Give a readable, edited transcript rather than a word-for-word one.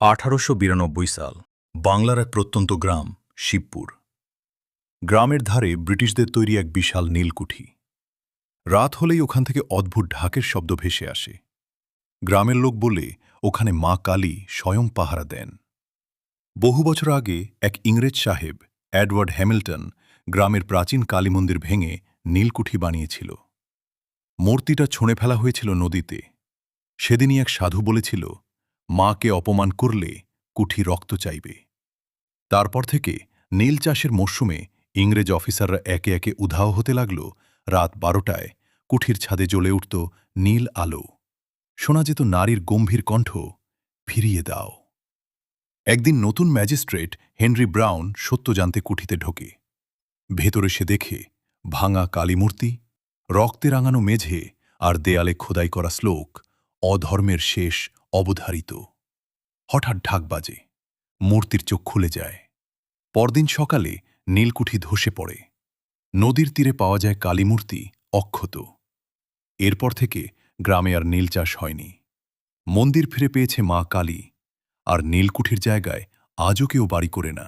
1892 সাল বাংলার এক প্রত্যন্ত গ্রাম শিবপুর। গ্রামের ধারে ব্রিটিশদের তৈরি এক বিশাল নীলকুঠি। রাত হলেই ওখান থেকে অদ্ভুত ঢাকের শব্দ ভেসে আসে। গ্রামের লোক বলে ওখানে মা কালী স্বয়ং পাহারা দেন। বহু বছর আগে এক ইংরেজ সাহেব এডওয়ার্ড হ্যামিল্টন গ্রামের প্রাচীন কালী মন্দির ভেঙে নীলকুঠি বানিয়েছিল। মূর্তিটা ছুঁড়ে ফেলা হয়েছিল নদীতে। সেদিনই এক সাধু বলেছিল, মাকে অপমান করলে কুঠি রক্ত চাইবে। তারপর থেকে নীল চাষের মরশুমে ইংরেজ অফিসাররা একে একে উধাও হতে লাগল। রাত 12টায় কুঠির ছাদে জ্বলে উঠত নীল আলো। শোনা যেত নারীর গম্ভীর কণ্ঠ, ফিরিয়ে দাও। একদিন নতুন ম্যাজিস্ট্রেট হেনরি ব্রাউন সত্য জানতে কুঠিতে ঢোকে। ভেতরে সে দেখে ভাঙা কালীমূর্তি, রক্তে রাঙানো মেঝে আর দেয়ালে খোদাই করা শ্লোক, অধর্মের শেষ অবধারিত। হঠাৎ ঢাক বাজে, মূর্তির চোখ খুলে যায়। পরদিন সকালে নীলকুঠি ধসে পড়ে। নদীর তীরে পাওয়া যায় কালীমূর্তি অক্ষত। এরপর থেকে গ্রামে আর নীল চাষ হয়নি। মন্দির ফিরে পেয়েছে মা কালী, আর নীলকুঠির জায়গায় আজও কেউ বাড়ি করে না।